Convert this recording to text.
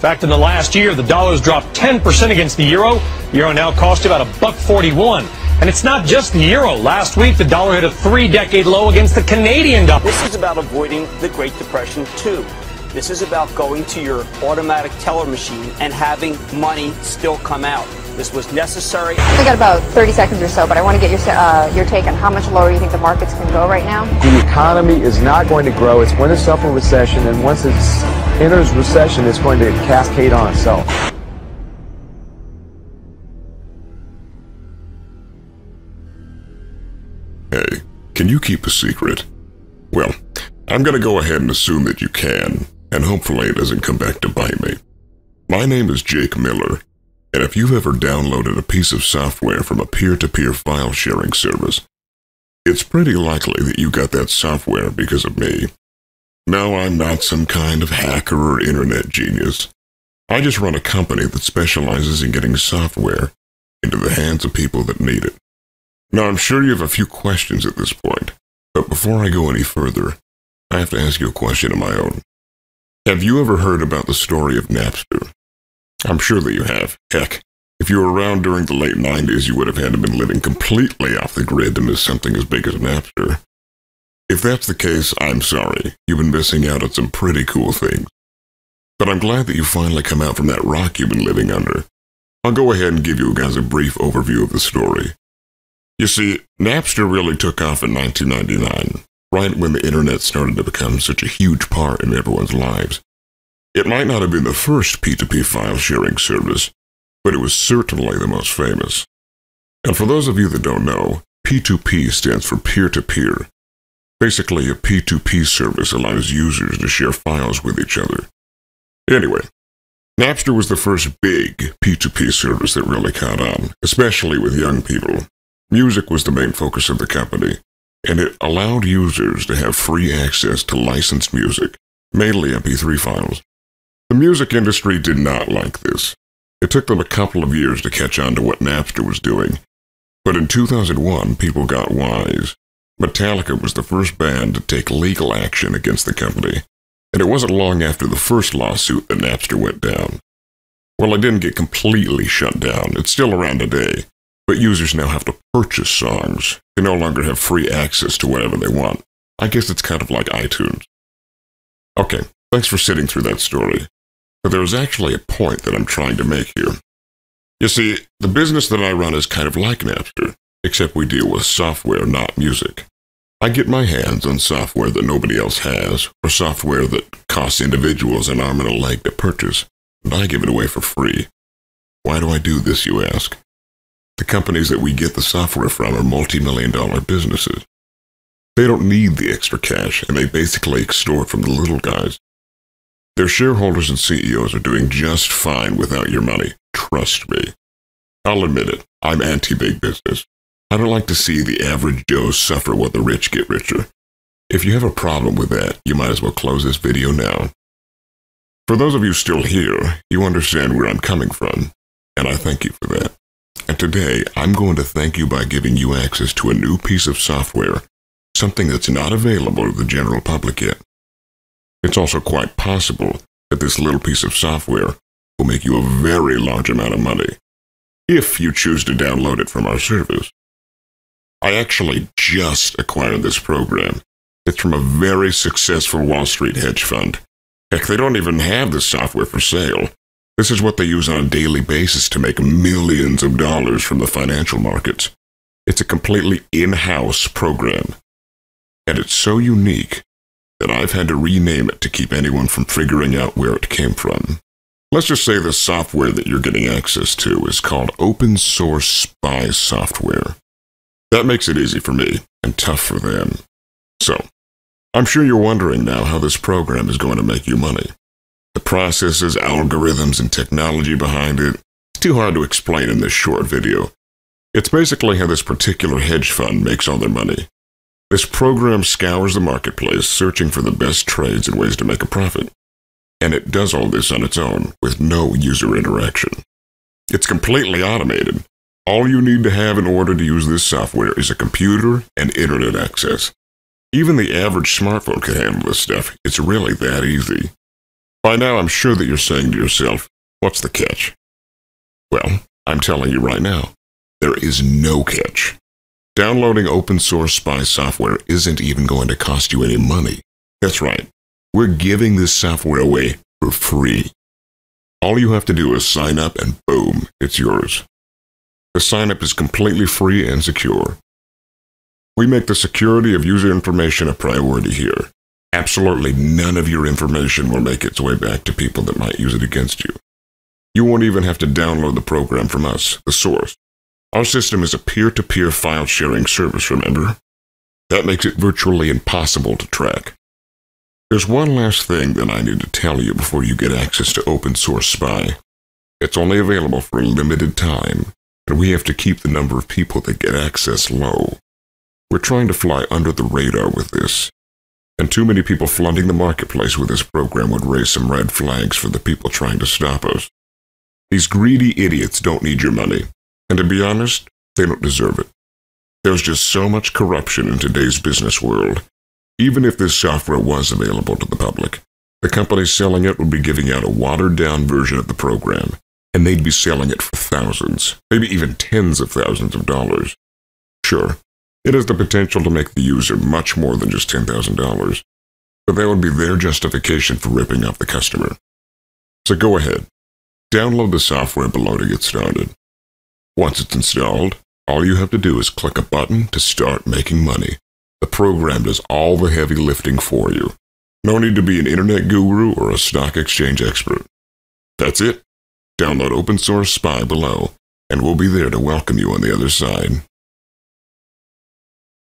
fact, in the last year, the dollar's dropped 10% against the euro. The euro now costs about $1.41. And it's not just the euro. Last week, the dollar hit a 3-decade low against the Canadian dollar. This is about avoiding the Great Depression, too. This is about going to your automatic teller machine and having money still come out. This was necessary. I got about 30 seconds or so, but I want to get your take on how much lower you think the markets can go right now. The economy is not going to grow. It's going to suffer recession, and once it enters recession, it's going to cascade on itself. Hey, can you keep a secret? Well, I'm going to go ahead and assume that you can, and hopefully it doesn't come back to bite me. My name is Jake Miller, and if you've ever downloaded a piece of software from a peer-to-peer file sharing service, it's pretty likely that you got that software because of me. No, I'm not some kind of hacker or internet genius. I just run a company that specializes in getting software into the hands of people that need it. Now, I'm sure you have a few questions at this point, but before I go any further, I have to ask you a question of my own. Have you ever heard about the story of Napster? I'm sure that you have. Heck, if you were around during the late 90s, you would have had to been living completely off the grid to miss something as big as Napster. If that's the case, I'm sorry. You've been missing out on some pretty cool things. But I'm glad that you finally come out from that rock you've been living under. I'll go ahead and give you guys a brief overview of the story. You see, Napster really took off in 1999, right when the internet started to become such a huge part in everyone's lives. It might not have been the first P2P file sharing service, but it was certainly the most famous. And for those of you that don't know, P2P stands for peer-to-peer. Basically, a P2P service allows users to share files with each other. Anyway, Napster was the first big P2P service that really caught on, especially with young people. Music was the main focus of the company, and it allowed users to have free access to licensed music, mainly MP3 files. The music industry did not like this. It took them a couple of years to catch on to what Napster was doing, but in 2001, people got wise. Metallica was the first band to take legal action against the company, and it wasn't long after the first lawsuit that Napster went down. Well, it didn't get completely shut down. It's still around today, but users now have to purchase songs. They no longer have free access to whatever they want. I guess it's kind of like iTunes. Okay, thanks for sitting through that story. But there was actually a point that I'm trying to make here. You see, the business that I run is kind of like Napster, except we deal with software, not music. I get my hands on software that nobody else has, or software that costs individuals an arm and a leg to purchase, and I give it away for free. Why do I do this, you ask? The companies that we get the software from are multi-million-dollar businesses. They don't need the extra cash, and they basically extort from the little guys. Their shareholders and CEOs are doing just fine without your money. Trust me. I'll admit it, I'm anti-big business. I don't like to see the average Joe suffer while the rich get richer. If you have a problem with that, you might as well close this video now. For those of you still here, you understand where I'm coming from, and I thank you for that. And today, I'm going to thank you by giving you access to a new piece of software, something that's not available to the general public yet. It's also quite possible that this little piece of software will make you a very large amount of money, if you choose to download it from our service. I actually just acquired this program. It's from a very successful Wall Street hedge fund. Heck, they don't even have this software for sale. This is what they use on a daily basis to make millions of dollars from the financial markets. It's a completely in-house program. And it's so unique that I've had to rename it to keep anyone from figuring out where it came from. Let's just say the software that you're getting access to is called Open Source Spy Software. That makes it easy for me and tough for them. So, I'm sure you're wondering now how this program is going to make you money. The processes, algorithms, and technology behind it, it's too hard to explain in this short video. It's basically how this particular hedge fund makes all their money. This program scours the marketplace, searching for the best trades and ways to make a profit. And it does all this on its own, with no user interaction. It's completely automated. All you need to have in order to use this software is a computer and internet access. Even the average smartphone can handle this stuff. It's really that easy. By now, I'm sure that you're saying to yourself, what's the catch? Well, I'm telling you right now, there is no catch. Downloading open source spy software isn't even going to cost you any money. That's right. We're giving this software away for free. All you have to do is sign up and boom, it's yours. The sign-up is completely free and secure. We make the security of user information a priority here. Absolutely none of your information will make its way back to people that might use it against you. You won't even have to download the program from us, the source. Our system is a peer-to-peer file sharing service, remember? That makes it virtually impossible to track. There's one last thing that I need to tell you before you get access to Open Source Spy. It's only available for a limited time, and we have to keep the number of people that get access low. We're trying to fly under the radar with this, and too many people flooding the marketplace with this program would raise some red flags for the people trying to stop us. These greedy idiots don't need your money, and to be honest, they don't deserve it. There's just so much corruption in today's business world. Even if this software was available to the public, the companies selling it would be giving out a watered-down version of the program, and they'd be selling it for thousands, maybe even tens of thousands of dollars. Sure, it has the potential to make the user much more than just $10,000, but that would be their justification for ripping off the customer. So go ahead, download the software below to get started. Once it's installed, all you have to do is click a button to start making money. The program does all the heavy lifting for you. No need to be an internet guru or a stock exchange expert. That's it. Download Open Source Spy below, and we'll be there to welcome you on the other side.